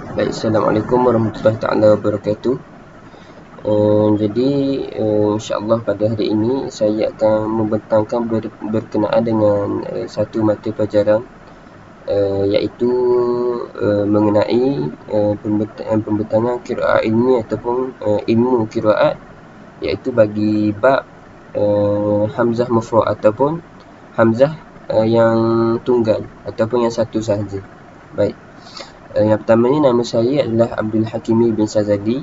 Baik, Assalamualaikum warahmatullahi taala wabarakatuh. Jadi insya-Allah pada hari ini saya akan membentangkan berkenaan dengan satu mata pelajaran, iaitu mengenai pembentangan qiraat ilmi ataupun ilmu qiraat, iaitu bagi bab hamzah mafrad ataupun hamzah yang tunggal ataupun yang satu sahaja. Baik. Yang pertama ni, nama saya adalah Abdul Hakimi bin Sazadi.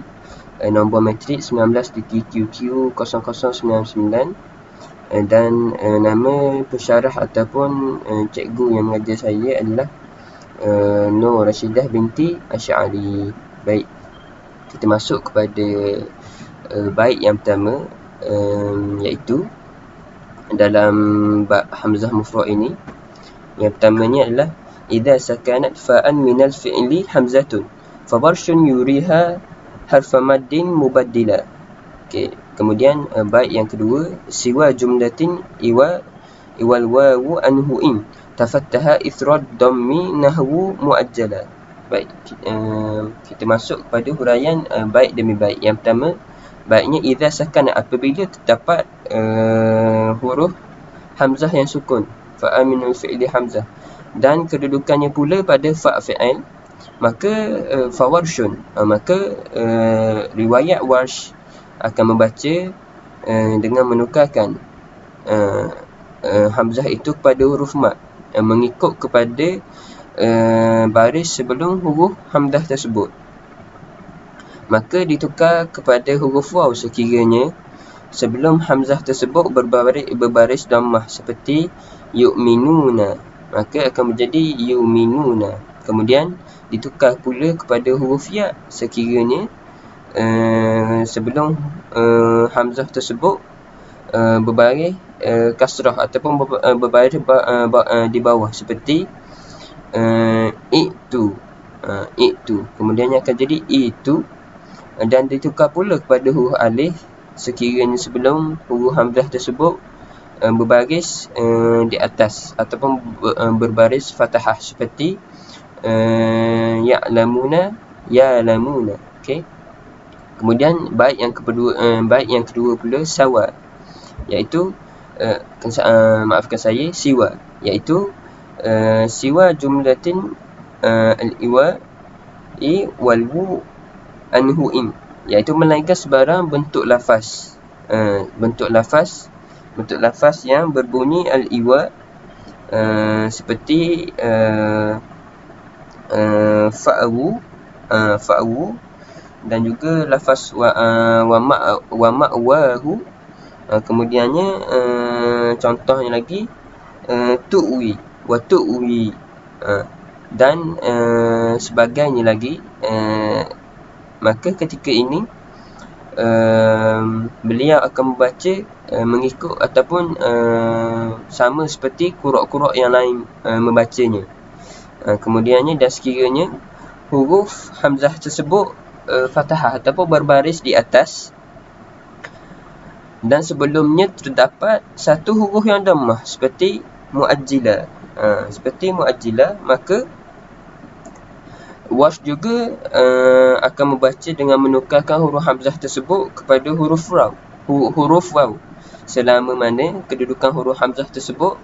Nombor matrik 19DQQ0099. Dan nama pensyarah ataupun cikgu yang mengajar saya adalah Nur Rashidah binti Asy'ari. Baik, kita masuk kepada bait yang pertama, iaitu dalam bab hamzah mufrad ini. Yang pertamanya adalah idza sakanat fa'an minal fi'li hamzatun fawarshun yuriha harfa maddin mubaddila. Okey, kemudian bait yang kedua, siwa jumlatin iwal wawu anhu in tafattaha ithrad dhammi nahwu muajjala. Baik, kita masuk kepada huraian bait demi bait. Yang pertama, baitnya idza sakanat, apabila terdapat huruf hamzah yang sukun, fa'an minal fi'li hamzah, dan kedudukannya pula pada fa' fi'il, maka fawarshun, maka riwayat Warsh akan membaca dengan menukarkan hamzah itu kepada huruf mat, mengikut kepada baris sebelum huruf hamzah tersebut. Maka ditukar kepada huruf waw sekiranya sebelum hamzah tersebut berbaris dhammah, seperti yu'minuna, maka akan menjadi yuminuna. Kemudian ditukar pula kepada huruf ya sekiranya sebelum hamzah tersebut berbaris kasrah ataupun berbaris di bawah, seperti itu. Kemudiannya akan jadi itu, dan ditukar pula kepada huruf alif sekiranya sebelum huruf hamzah tersebut berbaris di atas ataupun berbaris fathah, seperti ya'lamuna. Okey. Kemudian bait yang kedua pula sawa, iaitu maafkan saya, siwa, iaitu siwa jumlatin al-iwa wal wu anhu in, iaitu melainkan sebarang bentuk lafaz yang berbunyi al-iwa, seperti fa'wu, dan juga lafaz wa ma'wahu. Kemudiannya contohnya lagi tu'wi wa tu'wi, dan sebagainya lagi. Maka ketika ini beliau akan membaca mengikut ataupun sama seperti qura'-qura' yang lain membacanya. Kemudiannya, dan sekiranya huruf hamzah tersebut fathah ataupun berbaris di atas, dan sebelumnya terdapat satu huruf yang dhammah, seperti muajjilah, maka Warsh juga akan membaca dengan menukarkan huruf hamzah tersebut kepada huruf waw, selama mana kedudukan huruf hamzah tersebut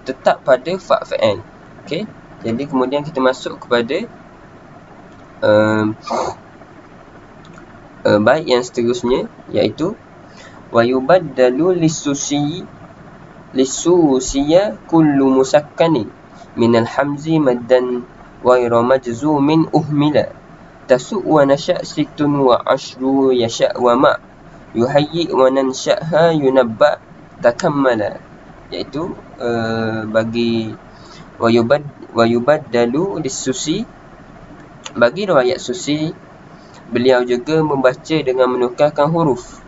tetap pada fa' fi'il. Okey, jadi kemudian kita masuk kepada bait yang seterusnya, iaitu wa yubaddalu lisusiya kullu musakkanin minal hamzi maddan ghayra majzumin uhmila tasu' wa nasha' sittun wa ashru yasha' wa ma' yuhayyi wa nansha'ha yunabba' takammala, iaitu bagi wa yubaddalu lisusi, bagi riwayat Susi, beliau juga membaca dengan menukarkan huruf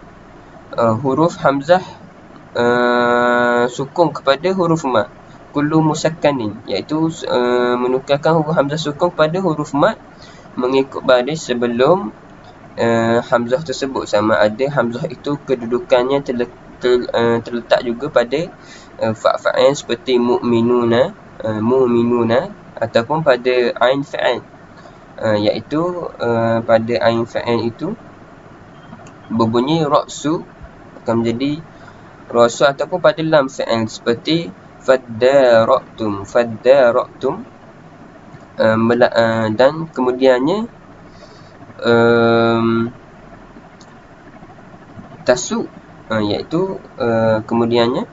hamzah sukun kepada huruf mat, kullu musakkanin, iaitu menukarkan huruf hamzah sukun kepada huruf mat mengikut baris sebelum hamzah tersebut, sama ada hamzah itu kedudukannya terletak juga pada fa' fa'il, seperti mu'minuna ataupun pada ain fa'il. iaitu pada ain fa'il itu berbunyi ra'su akan menjadi rasu ataupun pada lam fa'il seperti faddara'tum dan kemudiannya tasu iaitu kemudiannya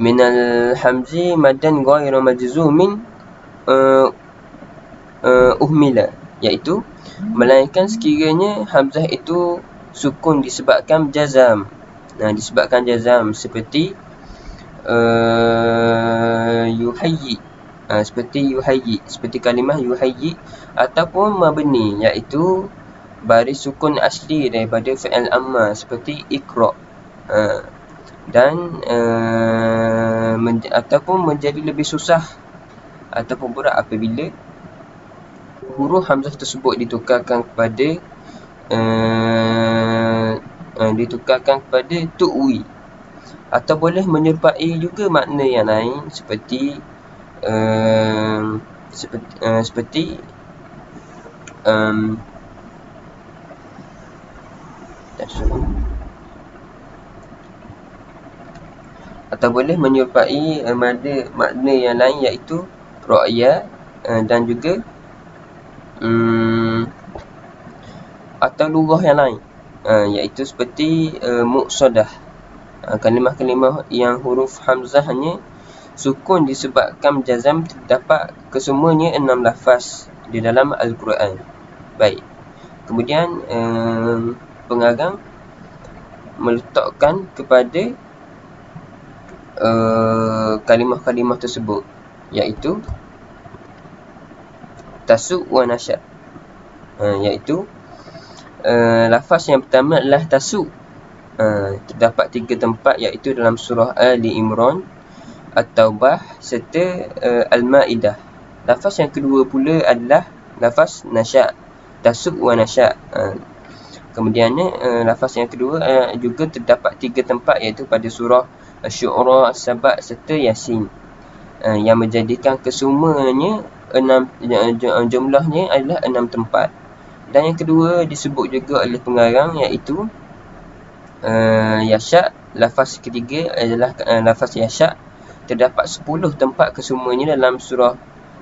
minal hamzi madan ghairu majzumin uhmila, iaitu melainkan sekiranya hamzah itu sukun disebabkan jazam. Disebabkan jazam seperti yuhayyi, seperti kalimah yuhayyi, ataupun mabni, iaitu baris sukun asli daripada fi'il amma seperti iqra, dan ataupun menjadi lebih susah ataupun berat apabila huruf hamzah tersebut ditukarkan kepada tu'wi, atau boleh menyerupai juga makna yang lain seperti atau boleh menyerupai makna yang lain iaitu ra'ya, dan juga atau lugah yang lain, iaitu seperti muqsadah, kalimah-kalimah yang huruf hamzahnya sukun disebabkan jazam terdapat kesemuanya 6 lafaz di dalam Al-Quran. Baik, kemudian pengarang meletakkan kepada kalimah-kalimah tersebut, iaitu tasu wa nasya, iaitu lafaz yang pertama adalah tasu. Terdapat 3 tempat, iaitu dalam surah Ali Imran, At-Taubah serta Al-Ma'idah. Lafaz yang kedua pula adalah lafaz nasya, tasu wa nasya. Kemudiannya lafaz yang kedua juga terdapat 3 tempat, iaitu pada surah Asy-Syu'ara, As-Saba serta Yasin, yang menjadikan kesemuanya jumlahnya adalah 6 tempat. Dan yang kedua disebut juga oleh pengarang, iaitu yasya. Lafaz ketiga adalah lafaz yasya. Terdapat 10 tempat kesemuanya dalam surah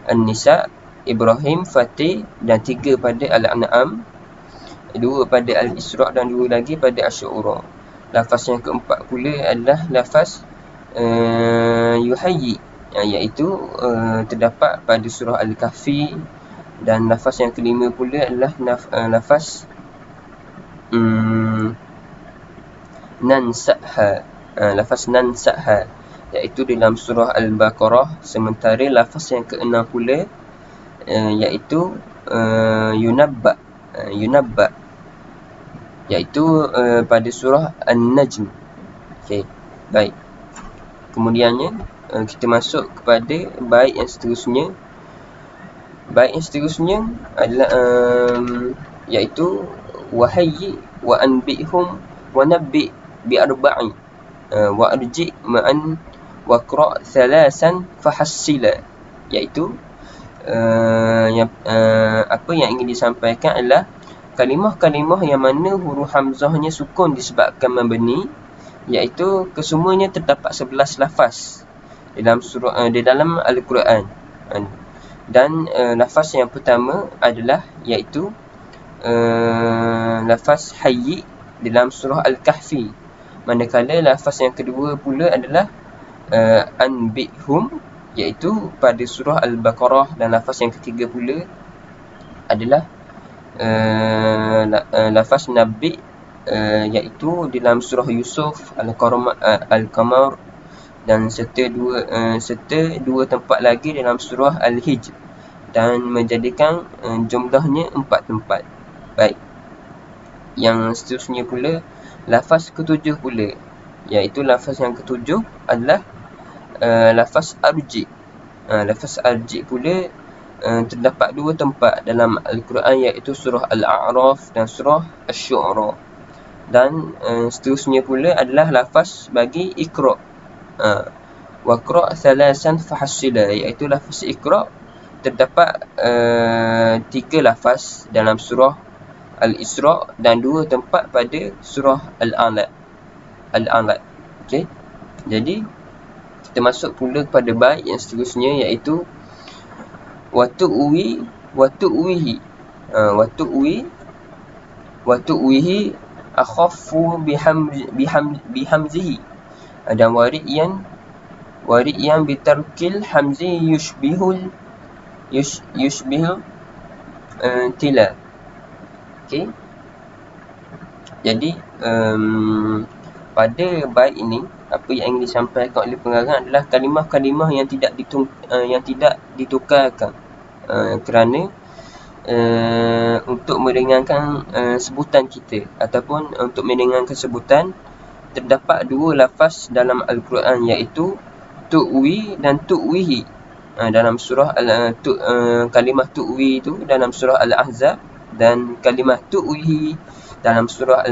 An-Nisa, Ibrahim, Fatih, dan 3 pada Al-An'am, 2 pada Al-Isra' dan 2 lagi pada Asy-Syu'ara. Lafaz yang keempat pula adalah lafaz yuhayyi, iaitu terdapat pada surah Al-Kahfi, dan lafaz yang kelima pula adalah lafaz nansa'ha, lafaz nansa'ha, iaitu dalam surah Al-Baqarah. Sementara lafaz yang keenam pula iaitu yunabba, iaitu pada surah An-Najm. Okey, baik. Kemudiannya kita masuk kepada bait yang seterusnya. Bait yang seterusnya adalah iaitu wahayyi wa anbihum wa nabbi bi arba'i wa arji ma'an wa qra' thalasan fahassila, iaitu apa yang ingin disampaikan adalah kalimah-kalimah yang mana huruf hamzahnya sukun disebabkan mabni, iaitu kesemuanya terdapat 11 lafaz dalam surah di dalam Al-Quran. Dan lafaz yang pertama adalah iaitu lafaz hayyi dalam surah Al-Kahfi, manakala lafaz yang kedua pula adalah anbihum, iaitu pada surah Al-Baqarah, dan lafaz yang ketiga pula adalah lafaz nabi, iaitu dalam surah Yusuf, Al-Qamar, dan serta dua tempat lagi dalam surah Al-Hijr, dan menjadikan jumlahnya 4 tempat. Baik, yang seterusnya pula lafaz ketujuh pula, iaitu lafaz yang ketujuh adalah lafaz arji. Lafaz arji pula terdapat 2 tempat dalam Al-Quran, iaitu surah Al-A'raf dan surah Asy-Syu'ara. Dan seterusnya pula adalah lafaz bagi Iqra'. waqra' thalasan fahassila, iaitu lafaz iqra' terdapat 3 lafaz dalam surah Al-Isra' dan 2 tempat pada surah Al-Alaq. Okey. Jadi kita masuk pula kepada bait yang seterusnya, iaitu watu'wi watu'wihi watu'wihi akhaffu bihamzihi, dan wari'yan bitarkil hamzi yushbihul tila. Okey. Jadi pada bait ini apa yang ingin disampaikan oleh pengarang adalah kalimah-kalimah yang tidak ditukarkan kerana untuk meringankan sebutan kita, ataupun untuk meringankan sebutan, terdapat 2 lafaz dalam Al-Quran, iaitu tu'wi dan tu'wihi. Dalam surah kalimah tu'wi itu dalam surah Al-Ahzab, dan kalimah tu'wihi dalam surah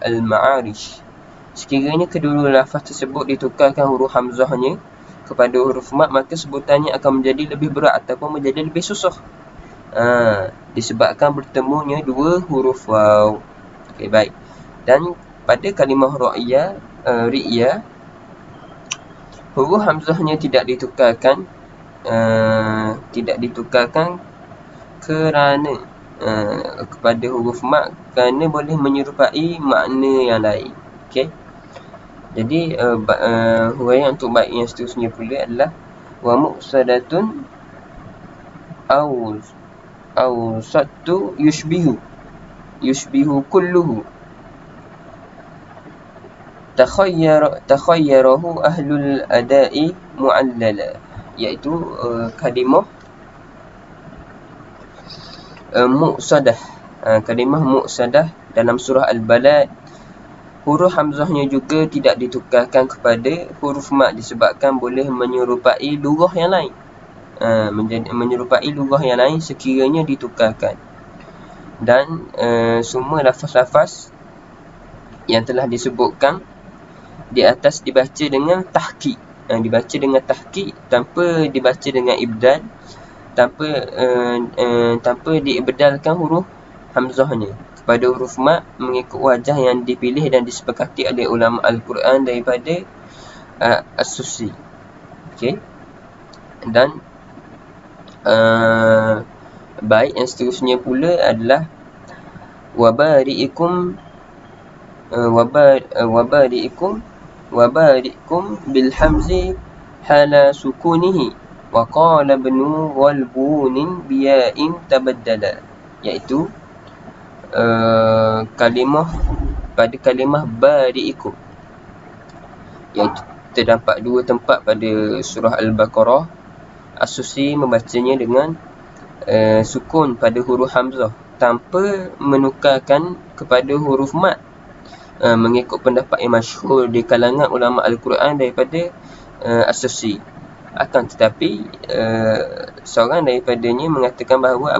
Al-Ma'arij. Sekiranya kedua lafaz tersebut ditukarkan huruf hamzahnya kepada huruf mat, maka sebutannya akan menjadi lebih berat ataupun menjadi lebih susah, disebabkan bertemunya 2 huruf waw. Okey, baik. Dan pada kalimah ri'ya, huruf hamzahnya tidak ditukarkan kerana kepada huruf mat, kerana boleh menyerupai makna yang lain. Okey. Jadi huraian untuk bait yang seterusnya pula adalah wa muqsadatun aw sattu yushbihu kulluhu takhayyarahu ahlul ada'i mu'allala, iaitu kalimah muqsadah. Kalimah muqsadah dalam surah Al-Balad, huruf hamzahnya juga tidak ditukarkan kepada huruf mat, disebabkan boleh menyerupai lugah yang lain. Menyerupai lugah yang lain sekiranya ditukarkan. Dan semua lafaz-lafaz yang telah disebutkan di atas dibaca dengan tahqiq. Dibaca dengan tahqiq, tanpa dibaca dengan ibdal, tanpa diibdalkan huruf hamzahnya pada huruf mat, mengikut wajah yang dipilih dan disepakati oleh ulama Al-Quran daripada As-Susi. Okey. Dan bait yang seterusnya pula adalah wabari'ikum bil hamzi hala sukunihi wa qala ibnu walbunin biya'in tabaddala, iaitu pada kalimah bari'ikum, iaitu terdapat 2 tempat pada surah Al-Baqarah. As-Susi membacanya dengan sukun pada huruf hamzah tanpa menukarkan kepada huruf mat, mengikut pendapat yang masyhur di kalangan ulama Al-Quran daripada As-Susi. Akan tetapi seorang daripadanya mengatakan bahawa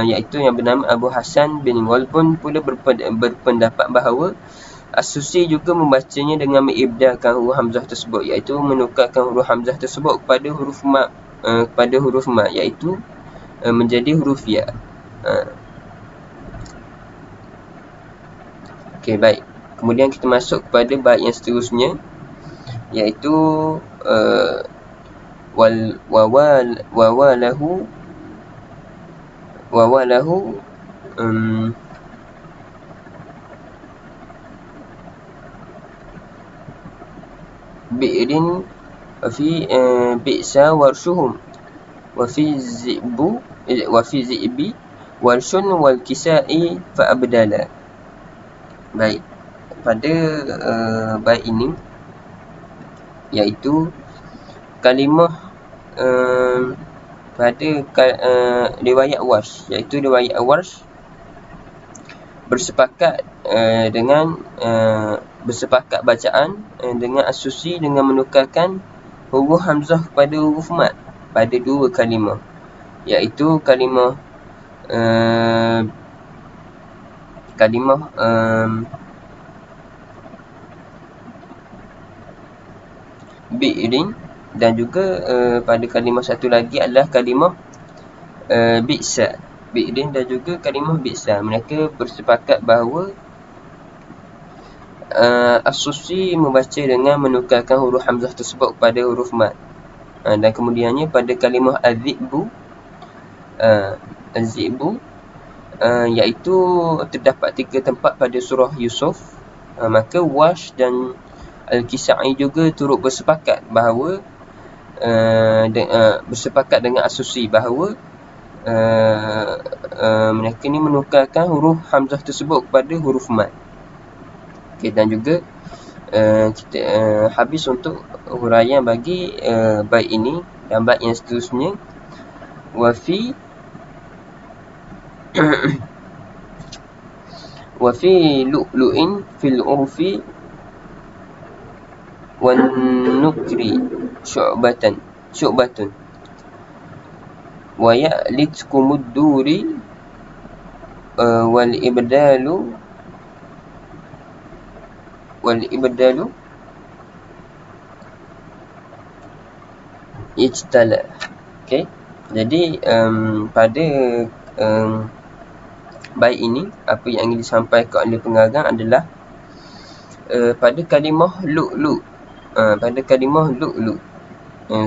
iaitu yang bernama Abu Hasan bin Walbun pula berpendapat bahawa As-Susi juga membacanya dengan mengibdalkan huruf hamzah tersebut, iaitu menukarkan huruf hamzah tersebut kepada huruf mat, iaitu menjadi huruf ya. Okey, baik. Kemudian kita masuk kepada bait yang seterusnya, iaitu wawalahu bi'rin fi bi'sa warshuhum wa fi zi'bi warshun wal kisa'i fa abdala. Baik, pada bait ini, iaitu kalimah pada riwayat Warsh, iaitu riwayat Warsh bersepakat bacaan dengan As-Susi dengan menukarkan huruf hamzah kepada huruf mat pada 2 kalimah, iaitu kalimah bi'rin Dan juga pada kalimah satu lagi adalah kalimah bi'sa. Bi'rin dan juga kalimah bi'sa. Mereka bersepakat bahawa As-Susi membaca dengan menukarkan huruf hamzah tersebut kepada huruf mad. Dan kemudiannya pada kalimah az-zi'bu, iaitu terdapat 3 tempat pada surah Yusuf, maka Wash dan Al-Kisa'i juga turut bersepakat bahawa bersepakat dengan As-Susi bahawa mereka ni menukarkan huruf hamzah tersebut kepada huruf mad. Okay, dan juga kita habis untuk huraian bagi bait ini dan bait yang seterusnya. Wafi lu'lu'in fil urfi wan nukri syu'batun wa ya'litkumud duri wal ibdalu ijtala. Okay, jadi pada bait ini apa yang ingin disampaikan oleh pengarang adalah pada kalimah lu'lu',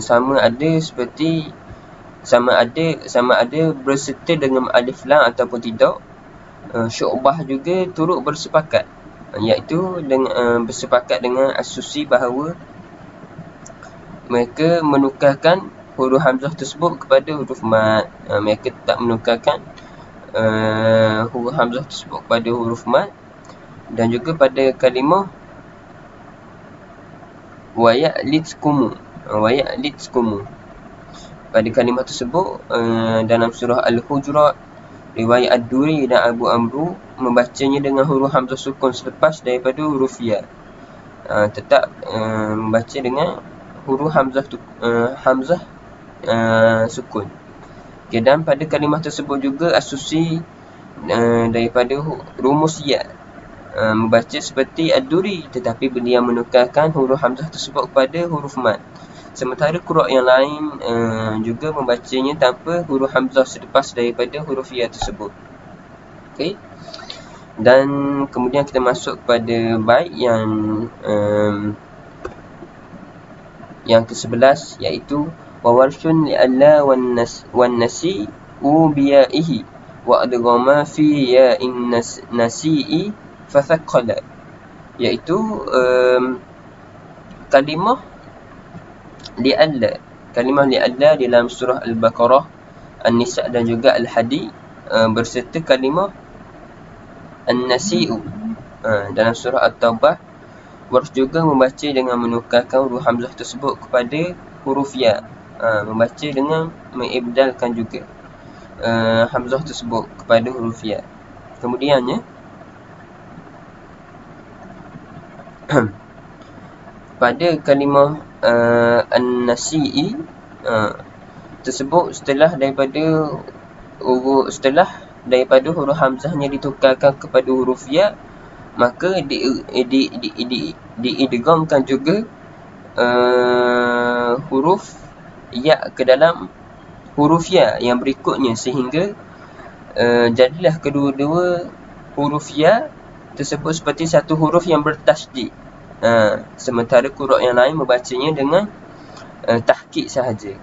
sama ada berserta dengan alif lam ataupun tidak. Syu'bah juga turut bersepakat, iaitu bersepakat dengan As-Susi bahawa mereka menukarkan huruf hamzah tersebut kepada huruf mad. Mereka tak menukarkan huruf hamzah tersebut kepada huruf mad. Dan juga pada kalimah wa ya'litkumu, pada kalimah tersebut dalam surah Al-Hujurat, riwayat Ad-Duri dan Abu Amru membacanya dengan huruf hamzah sukun selepas daripada huruf ya. Tetap membaca dengan huruf hamzah sukun. Okay, dan pada kalimah tersebut juga As-Susi daripada rumus ya membaca seperti Ad-Duri, tetapi beliau menukarkan huruf hamzah tersebut kepada huruf mad. Sementara qura' yang lain juga membacanya tanpa huruf hamzah selepas daripada huruf ya tersebut. Okay. Dan kemudian kita masuk kepada bait yang ke-11, iaitu wa warshun li'alla wan nasi ubiyaihi wa adghama fi ya'in nasi'i fathaqqala, iaitu kalimah li'alla di dalam surah Al-Baqarah, An-Nisa dan juga Al-Hadi, berserta kalimah An-Nasi'u dalam surah At-Taubah. Warsh juga membaca dengan menukarkan huruf hamzah tersebut kepada huruf ya, membaca dengan mengibdalkan juga hamzah tersebut kepada huruf ya. Kemudiannya pada kalimah An-Nasi'i tersebut, setelah daripada huruf hamzahnya ditukarkan kepada huruf ya, maka diidghamkan juga huruf ya ke dalam huruf ya yang berikutnya, sehingga jadilah kedua-dua huruf ya tersebut seperti satu huruf yang bertasydid. Sementara qura' yang lain membacanya dengan tahqiq sahaja.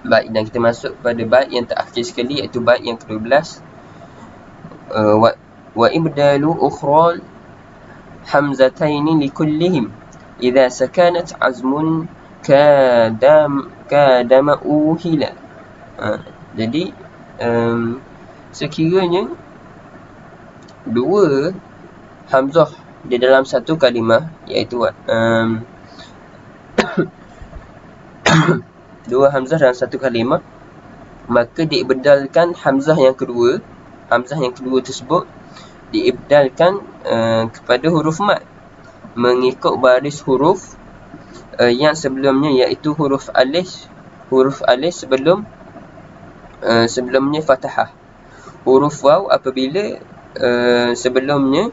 Baik, dan kita masuk pada bait yang terakhir sekali, iaitu bait yang ke-12. Wa ibdalu ukhra hamzataini likullihim idza sakanat azmun kadama uhila. Jadi sekiranya dua hamzah di dalam satu kalimah, iaitu dua hamzah dalam satu kalimah, maka diibdalkan hamzah yang kedua tersebut diibdalkan kepada huruf mad mengikut baris huruf yang sebelumnya, iaitu huruf alif sebelumnya fathah, huruf waw apabila sebelumnya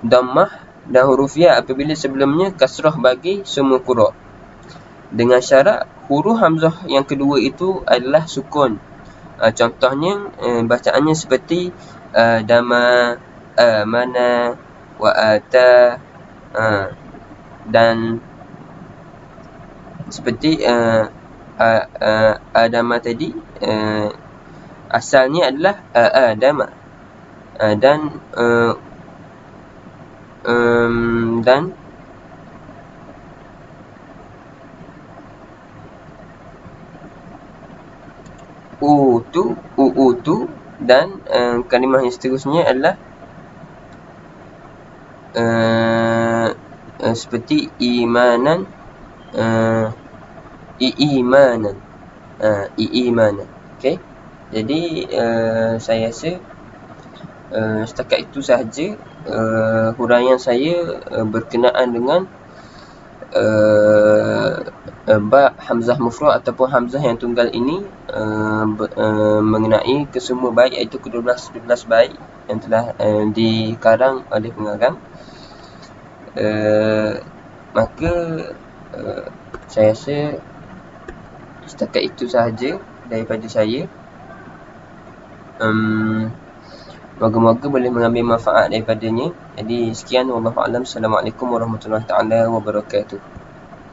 dhammah, dan huruf ya apabila sebelumnya kasrah bagi semua qura'. dengan syarat huruf hamzah yang kedua itu adalah sukun. Contohnya bacaannya seperti dama, mana, wa ata, dan seperti adama tadi, asalnya adalah adama, dan utu, dan kalimah yang seterusnya adalah seperti imanan, iimanan, iimanan. Okey. Jadi saya rasa setakat itu sahaja huraian saya berkenaan dengan bab hamzah mufrad ataupun hamzah yang tunggal ini, mengenai kesemua bait, iaitu ke-12 bait yang telah dikarang oleh pengarang. Maka saya rasa setakat itu sahaja daripada saya. Moga-moga boleh mengambil manfaat daripadanya. Jadi sekian, wallahu a'lam. Assalamualaikum warahmatullahi taala wabarakatuh.